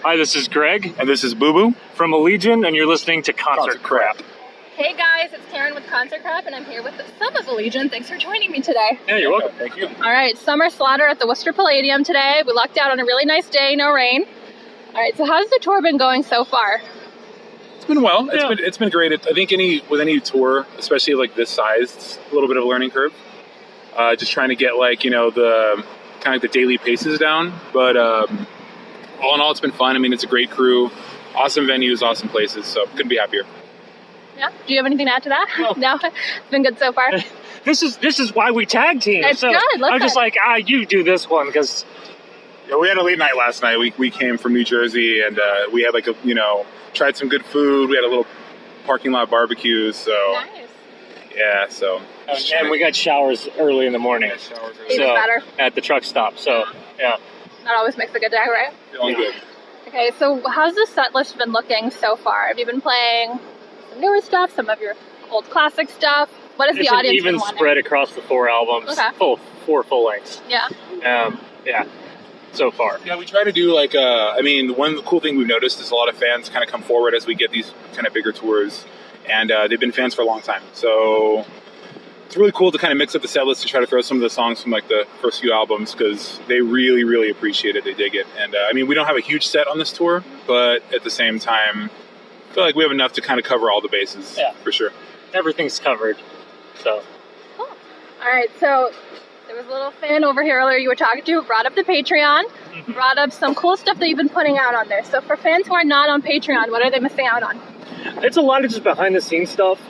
Hi, this is Greg. And this is Boo Boo. From Allegeaon, and you're listening to Concert Crap. Hey guys, it's Karen with Concert Crap, and I'm here with some of Allegeaon. Thanks for joining me today. Yeah, you're welcome. Thank you. All right, summer slaughter at the Worcester Palladium today. We lucked out on a really nice day, no rain. All right, so how's the tour been going so far? It's been well. It's been great. I think with any tour, especially like this size, it's a little bit of a learning curve. Just trying to get the kind of the daily paces down. But all in all, it's been fun. I mean, it's a great crew, awesome venues, awesome places. So couldn't be happier. Yeah. Do you have anything to add to that? No. It's been good so far. This is why we tag team. It's good. Look, I'm just like, you do this one because. Yeah, we had a late night last night. We came from New Jersey, and we had tried some good food. We had a little parking lot barbecue. So nice. Yeah, so. And we got showers early in the morning. Even better. At the truck stop. So yeah. That always makes a good day, right? Feeling good. Okay, so how's the set list been looking so far? Have you been playing some newer stuff, some of your old classic stuff? What is the audience even been wanting? spread across the 4 albums. Okay. Four full lengths. Yeah. Yeah. So far. Yeah, we try to do one cool thing we've noticed is a lot of fans kind of come forward as we get these kind of bigger tours, and they've been fans for a long time. So it's really cool to kind of mix up the set list to try to throw some of the songs from the first few albums because they really, really appreciate it. They dig it. And we don't have a huge set on this tour, but at the same time, I feel like we have enough to kind of cover all the bases. Yeah. For sure. Everything's covered. So. Cool. All right, so there was a little fan over here earlier you were talking to who brought up the Patreon, brought up some cool stuff that you've been putting out on there. So for fans who are not on Patreon, what are they missing out on? It's a lot of just behind the scenes stuff.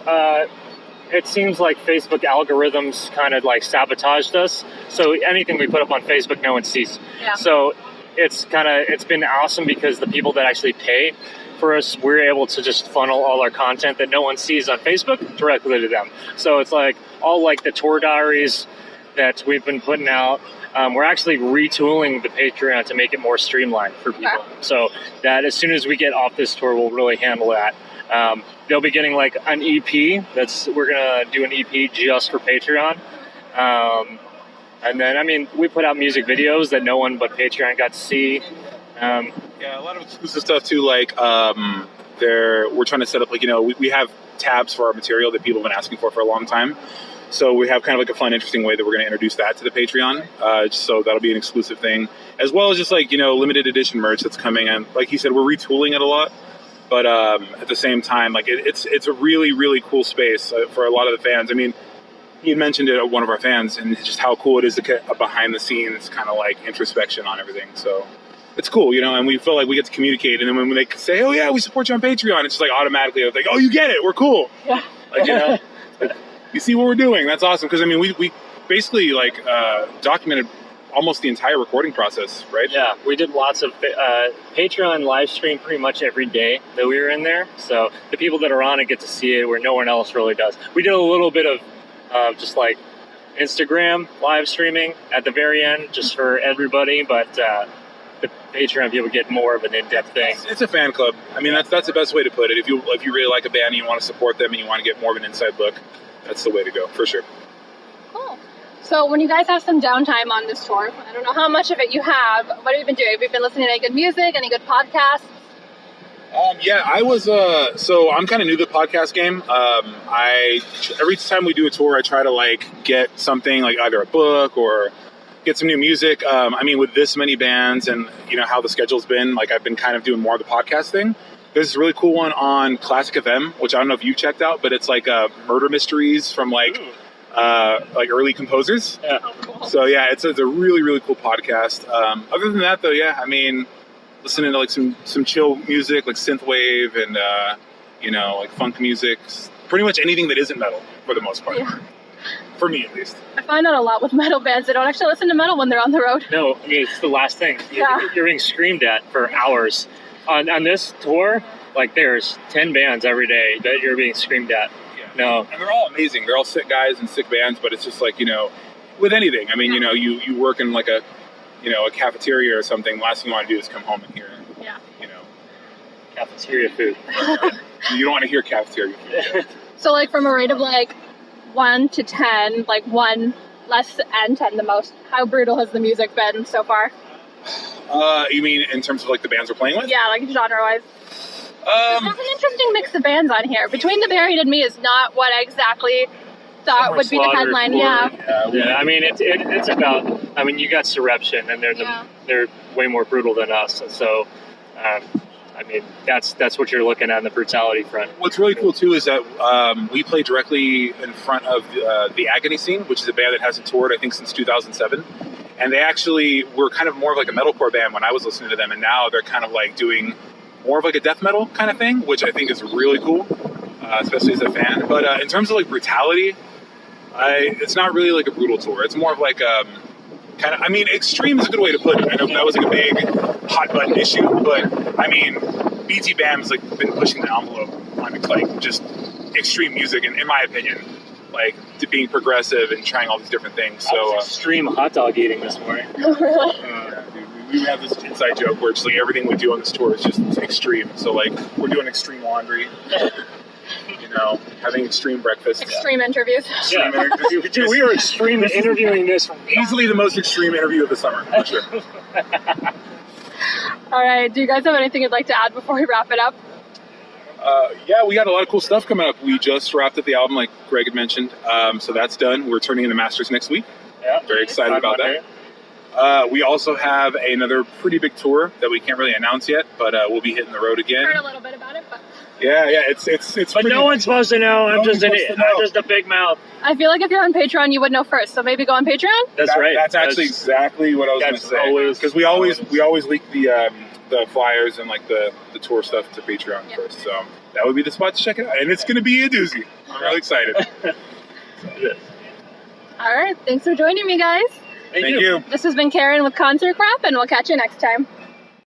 It seems like Facebook algorithms kind of sabotaged us. So anything we put up on Facebook, no one sees. Yeah. So it's been awesome because the people that actually pay for us, we're able to just funnel all our content that no one sees on Facebook directly to them. So it's all the tour diaries that we've been putting out. We're actually retooling the Patreon to make it more streamlined for people. Okay. So that as soon as we get off this tour, we'll really handle that. They'll be getting an EP. We're gonna do an EP just for Patreon. And then we put out music videos that no one but Patreon got to see. Yeah, a lot of exclusive stuff too. We're trying to set up we have tabs for our material that people have been asking for a long time. So we have kind of a fun, interesting way that we're going to introduce that to the Patreon. So that'll be an exclusive thing, as well as just limited edition merch that's coming. And like you said, we're retooling it a lot, but at the same time, it's a really, really cool space for a lot of the fans. I mean, you mentioned it, one of our fans, and just how cool it is to get a behind the scenes kind of introspection on everything. So it's cool, and we feel like we get to communicate. And then when they say, "Oh yeah, we support you on Patreon," it's just automatically it's "Oh, you get it, we're cool." Yeah. You see what we're doing. That's awesome. Because, we basically, documented almost the entire recording process, right? Yeah, we did lots of Patreon live stream pretty much every day that we were in there. So the people that are on it get to see it where no one else really does. We did a little bit of just Instagram live streaming at the very end just for everybody. But the Patreon people get more of an in-depth thing. It's a fan club. I mean, that's the best way to put it. If you really like a band and you want to support them and you want to get more of an inside look, that's the way to go, for sure. Cool. So when you guys have some downtime on this tour, I don't know how much of it you have, what have you been doing? Have you been listening to any good music, any good podcasts? Yeah, I was, so I'm kind of new to the podcast game. Every time we do a tour, I try to get something either a book or get some new music. With this many bands and, how the schedule's been, I've been kind of doing more of the podcast thing. There's this really cool one on Classic FM, which I don't know if you checked out, but it's murder mysteries from early composers. Yeah. Oh, cool. So yeah, it's a really, really cool podcast. Other than that though, yeah, listening to some chill music, synthwave and funk music, pretty much anything that isn't metal for the most part. Yeah. For me at least. I find that a lot with metal bands. They don't actually listen to metal when they're on the road. No, it's the last thing. You're being screamed at for hours. On this tour, there's 10 bands every day that you're being screamed at. Yeah. No. And they're all amazing. They're all sick guys and sick bands, but it's just with anything. You work in a cafeteria or something. Last thing you want to do is come home and hear, Cafeteria food. You don't want to hear cafeteria food. So from a rate of 1 to 10, 1 less and 10 the most, how brutal has the music been so far? You mean in terms of like the bands we're playing with? Yeah, like genre-wise. There's an interesting mix of bands on here. Between the Buried and Me is not what I exactly thought Summer would be the Slaughter, headline. Florida. Yeah. Yeah, I mean it's about. I mean, you got Surreption, and they're way more brutal than us, and so. I mean, that's what you're looking at in the brutality front. What's really cool too is that we play directly in front of the Agony Scene, which is a band that hasn't toured I think since 2007, and they actually were kind of more of like a metalcore band when I was listening to them, and now they're kind of like doing more of like a death metal kind of thing, which I think is really cool, especially as a fan. But in terms of like brutality, it's not really like a brutal tour. It's more of like kind of, I mean, extreme is a good way to put it. I know that was like a big hot button issue, but I mean, BT Bam's like been pushing the envelope on like just extreme music, and in my opinion, like to being progressive and trying all these different things. I was extreme hot dog eating this morning. Yeah, dude, we have this inside joke where it's like everything we do on this tour is just extreme. So like we're doing extreme laundry. You know, having extreme breakfast. Extreme interviews. Yeah. Dude, we were extreme interviewing this. Easily the most extreme interview of the summer, for sure. All right. Do you guys have anything you'd like to add before we wrap it up? Yeah, we got a lot of cool stuff coming up. We just wrapped up the album, like Greg had mentioned. So that's done. We're turning in the masters next week. Yeah. Very excited about that. We also have another pretty big tour that we can't really announce yet, but we'll be hitting the road again. Heard a little bit about it, but Yeah, it's. But pretty, no one's supposed to know. I'm just an idiot. I'm just a big mouth. I feel like if you're on Patreon, you would know first. So maybe go on Patreon. That's right. That's actually exactly what I was going to say. Because we always leak the flyers and like the tour stuff to Patreon first. So that would be the spot to check it out, and it's going to be a doozy. I'm really excited. All right. Thanks for joining me, guys. Thank you. This has been Karen with Concert Crap, and we'll catch you next time.